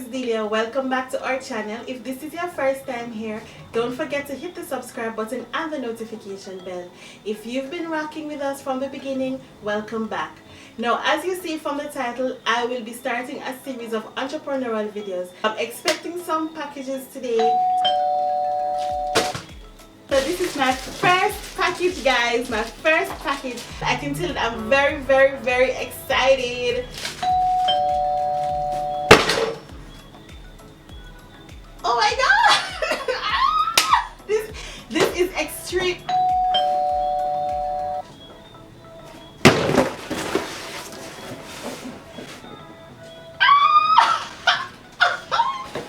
Dehlia. Welcome back to our channel. If this is your first time here, don't forget to hit the subscribe button and the notification bell. If you've been rocking with us from the beginning, welcome back. Now, as you see from the title, I will be starting a series of entrepreneurial videos. I'm expecting some packages today. So this is my first package, guys. My first package. I can tell that I'm very excited. Oh my god! This is extreme.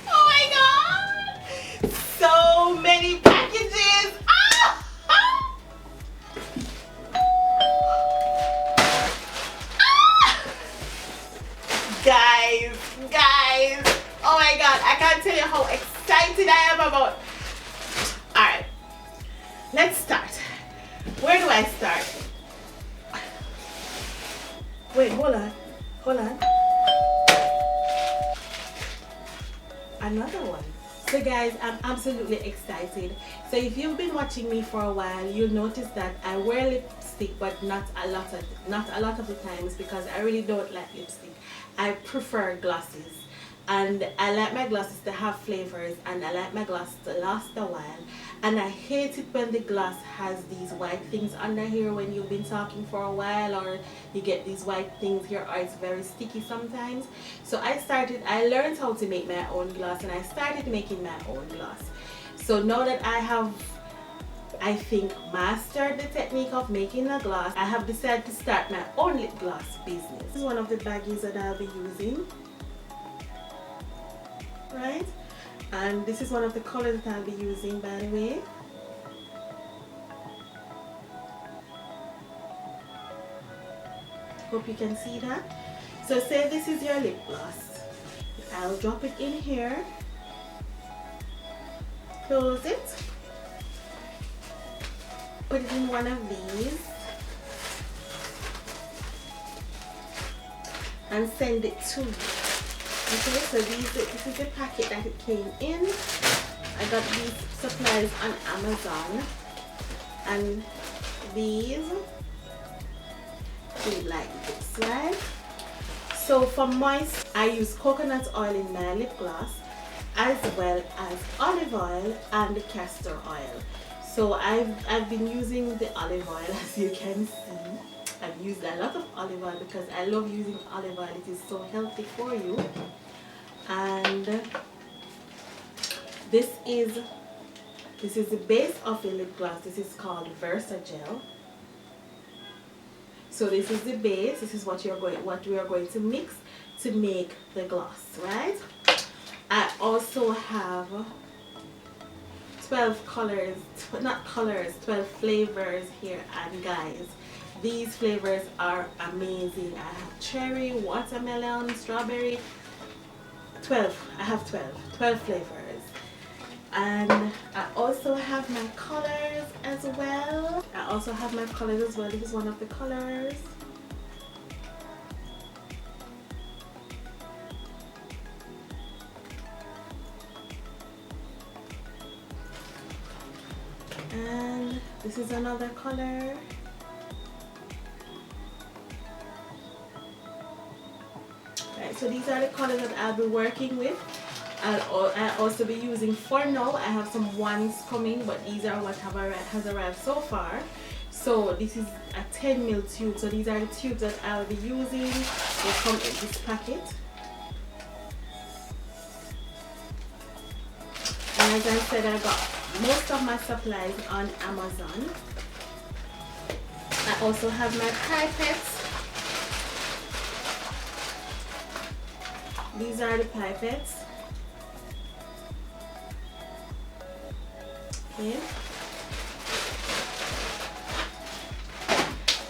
Oh my god! So many packages. Guys, oh my god, I can't tell you how excited I am about. Alright, let's start. Where do I start? Wait, hold on. Another one. So guys, I'm absolutely excited. So if you've been watching me for a while, you'll notice that I wear lipstick, but not a lot of the times, because I really don't like lipstick. I prefer glosses, and I like my glosses to have flavors, and I like my gloss to last a while. And I hate it when the gloss has these white things under here when you've been talking for a while, or you get these white things here, or it's very sticky sometimes. So I learned how to make my own gloss, and I started making my own gloss. So now that I have, I think, mastered the technique of making a gloss, I have decided to start my own lip gloss business. This is one of the baggies that I'll be using, right? And this is one of the colors that I'll be using, by the way. Hope you can see that. So say this is your lip gloss. I'll drop it in here, close it, put it in one of these, and send it to you. Okay, so this is the packet that it came in. I got these supplies on Amazon, and these came like this, right? So for moist, I use coconut oil in my lip gloss, as well as olive oil and castor oil. So I've been using the olive oil, as you can see. I've used a lot of olive oil because I love using olive oil. It is so healthy for you. And this is the base of the lip gloss. This is called Versagel. So this is the base. This is what we are going to mix to make the gloss, right? I also have 12 colors, 12 flavors here, and guys, these flavors are amazing. I have cherry, watermelon, strawberry. I have 12 flavors. And I also have my colors as well. This is one of the colors. And this is another color. Right, so these are the colors that I'll be working with. I'll also be using, for now, I have some ones coming, but these are what has arrived so far. So this is a 10 ml tube. So these are the tubes that I'll be using. They come in this packet. And as I said, I got most of my supplies on Amazon. I also have my pipettes. These are the pipettes. Okay.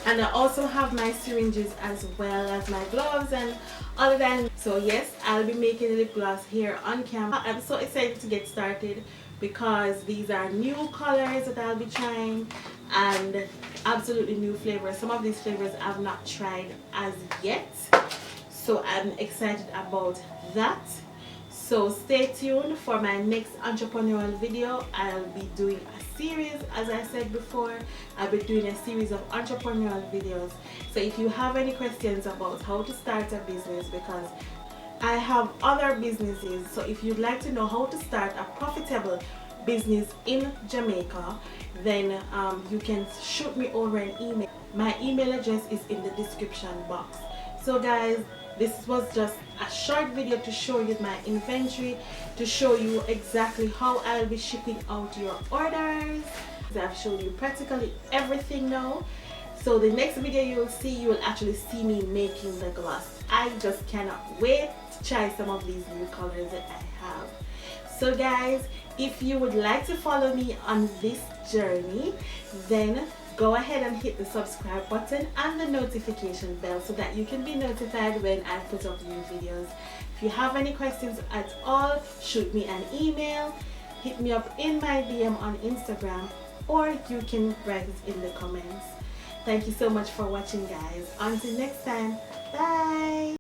And I also have my syringes, as well as my gloves and all of that. So yes, I'll be making a lip gloss here on camera. I'm so excited to get started because these are new colors that I'll be trying, and absolutely new flavors. Some of these flavors I've not tried as yet, so I'm excited about that. So stay tuned for my next entrepreneurial video. I'll be doing a series, as I said before. I'll be doing a series of entrepreneurial videos. So if you have any questions about how to start a business, because I have other businesses, so if you'd like to know how to start a profitable business in Jamaica, then you can shoot me over an email. My email address is in the description box. So guys, this was just a short video to show you my inventory, to show you exactly how I'll be shipping out your orders. I've showed you practically everything now. So the next video you'll actually see me making the gloss. I just cannot wait to try some of these new colors that I have. So guys, if you would like to follow me on this journey, then go ahead and hit the subscribe button and the notification bell so that you can be notified when I put up new videos. If you have any questions at all, shoot me an email, hit me up in my DM on Instagram, or you can write it in the comments. Thank you so much for watching, guys. Until next time, bye.